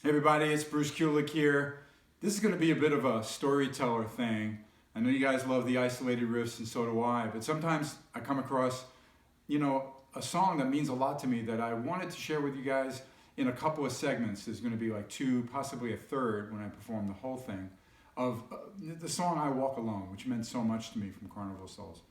Hey everybody, it's Bruce Kulick here. This is going to be a bit of a storyteller thing. I know you guys love the isolated riffs and so do I, but sometimes I come across, a song that means a lot to me that I wanted to share with you guys in a couple of segments. There's going to be like two, possibly a third when I perform the whole thing of the song I Walk Alone, which meant so much to me from Carnival of Souls.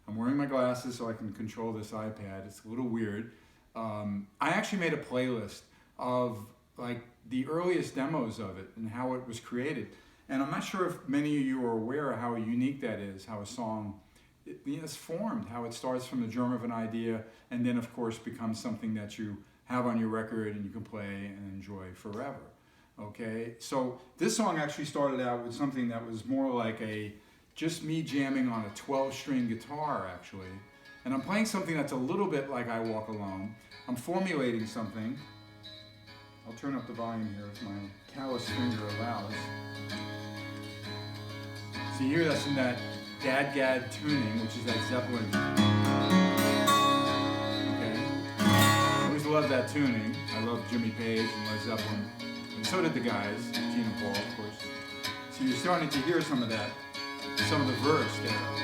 I'm wearing my glasses so I can control this iPad. It's a little weird. I actually made a playlist of like the earliest demos of it and how it was created. And I'm not sure if many of you are aware of how unique that is, how a song is formed, how it starts from the germ of an idea and then of course becomes something that you have on your record and you can play and enjoy forever. Okay, so this song actually started out with something that was more like just me jamming on a 12-string guitar actually. And I'm playing something that's a little bit like I Walk Alone. I'm formulating something. I'll turn up the volume here if my callous finger allows. So you hear that's in that dad-gad tuning, which is that Zeppelin. Okay. I always love that tuning. I love Jimmy Page and Led Zeppelin. And so did the guys, Gene and Paul, of course. So you're starting to hear some of that, some of the verse there.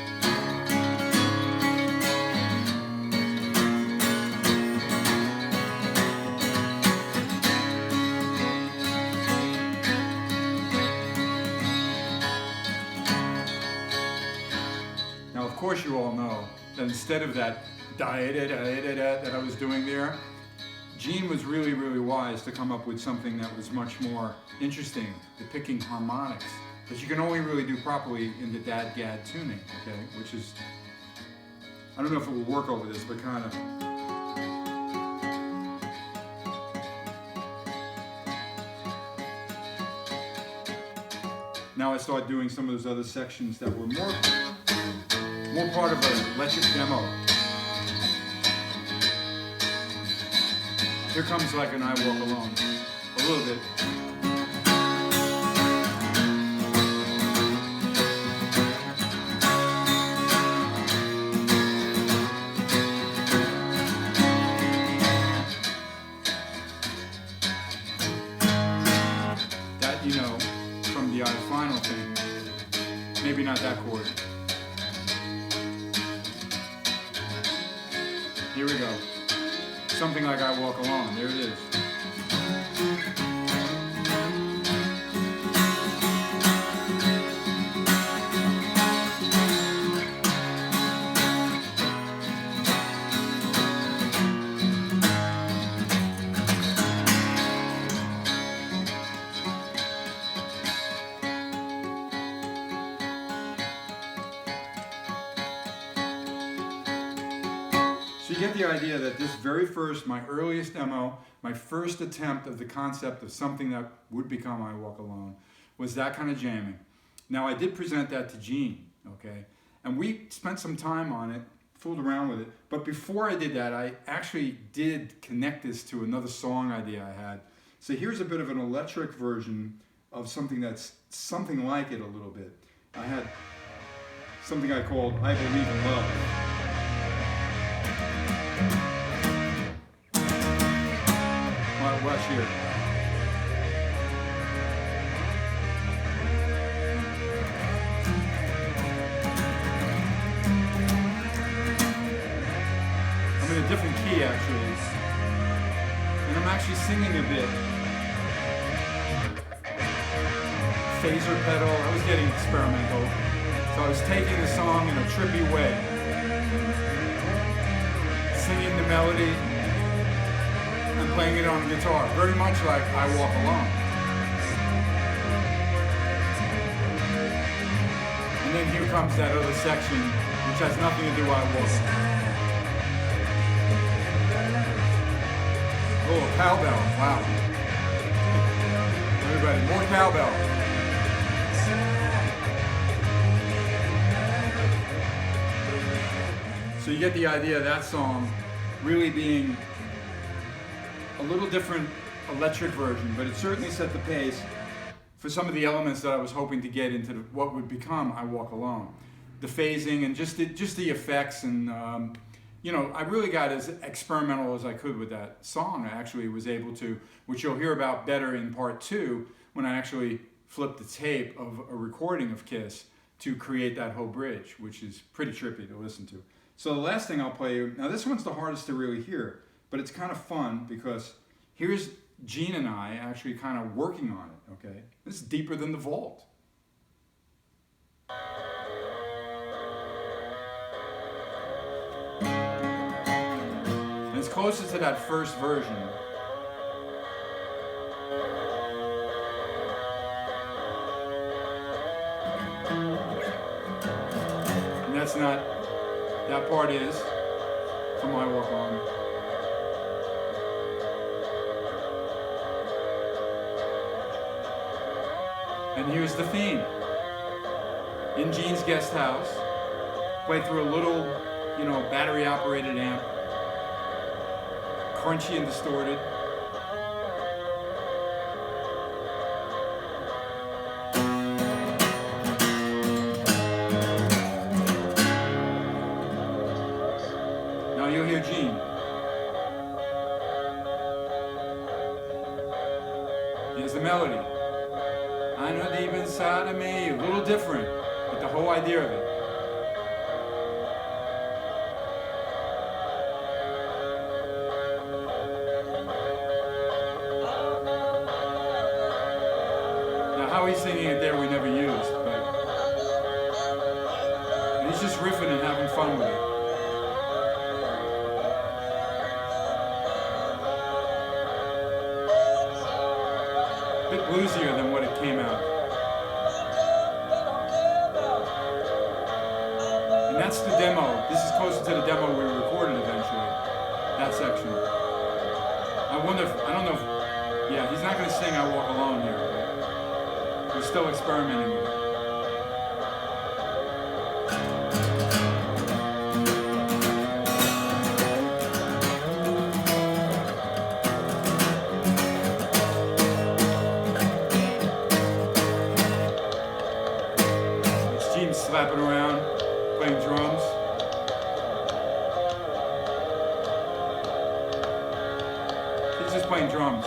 Of course you all know that instead of that da-da-da-da-da that I was doing there, Gene was really, really wise to come up with something that was much more interesting, the picking harmonics, that you can only really do properly in the dad-gad tuning, okay? Which is, I don't know if it will work over this, but kind of. Now I start doing some of those other sections that were more part of an electric demo. Here comes like an I Walk Alone, a little bit. That, from the I final thing, maybe not that chord. Here we go. Something like I Walk Alone. There it is. So you get the idea that this very first, my earliest demo, my first attempt of the concept of something that would become I Walk Alone was that kind of jamming. Now I did present that to Gene, okay? And we spent some time on it, fooled around with it. But before I did that, I actually did connect this to another song idea I had. So here's a bit of an electric version of something that's something like it a little bit. I had something I called I Believe in Love. Watch here. I'm in a different key actually. And I'm actually singing a bit. Phaser pedal, I was getting experimental. So I was taking the song in a trippy way. Singing the melody. And playing it on the guitar, very much like I Walk Alone. And then here comes that other section, which has nothing to do with I Walk Alone. Oh, a cowbell, wow. Everybody, more cowbell. So you get the idea of that song really being a little different electric version, but it certainly set the pace for some of the elements that I was hoping to get into what would become I Walk Alone. The phasing and just the effects and you know, I really got as experimental as I could with that song. I actually was able to, which you'll hear about better in part 2, when I actually flipped the tape of a recording of Kiss to create that whole bridge, which is pretty trippy to listen to. So the last thing I'll play you, now this one's the hardest to really hear, but it's kind of fun because here's Gene and I actually kind of working on it, okay? This is Deeper Than the Vault. And it's closest to that first version. And that's not, that part is from I Walk On. And here's the theme. In Gene's guest house, play through a little, you know, battery-operated amp, crunchy and distorted. Now you'll hear Gene. Here's the melody. I know deep inside of me, a little different, but the whole idea of it. Now how he's singing it there we never used, but he's just riffing and having fun with it. A bit bluesier than what it came out. And that's the demo. This is closer to the demo we recorded eventually. That section. I wonder if, I don't know if, yeah, he's not going to sing I Walk Alone here. But we're still experimenting with it. Slapping around, playing drums. He's just playing drums.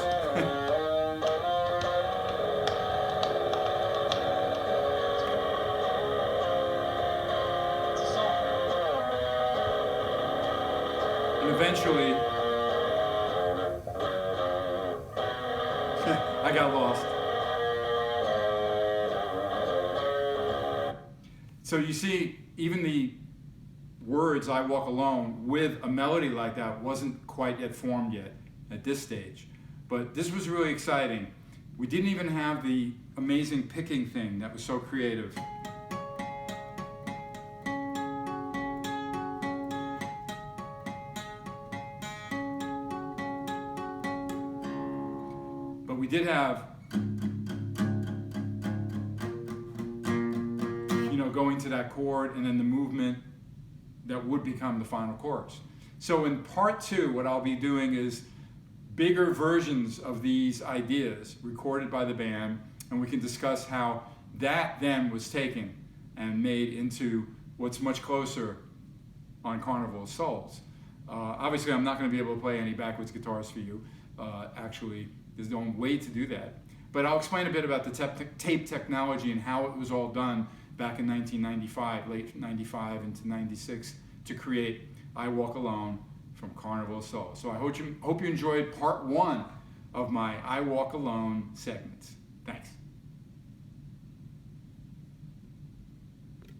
And eventually, I got lost. So you see, even the words I Walk Alone with a melody like that wasn't quite yet formed yet at this stage. But this was really exciting. We didn't even have the amazing picking thing that was so creative. But we did have, going to that chord and then the movement that would become the final chorus. So in part 2, what I'll be doing is bigger versions of these ideas recorded by the band, and we can discuss how that then was taken and made into what's much closer on Carnival of Souls. Obviously, I'm not going to be able to play any backwards guitars for you. Actually, there's no way to do that. But I'll explain a bit about the tape technology and how it was all done back in 1995, late 95 into 96, to create I Walk Alone from Carnival of Souls. So I hope you enjoyed part 1 of my I Walk Alone segments. Thanks.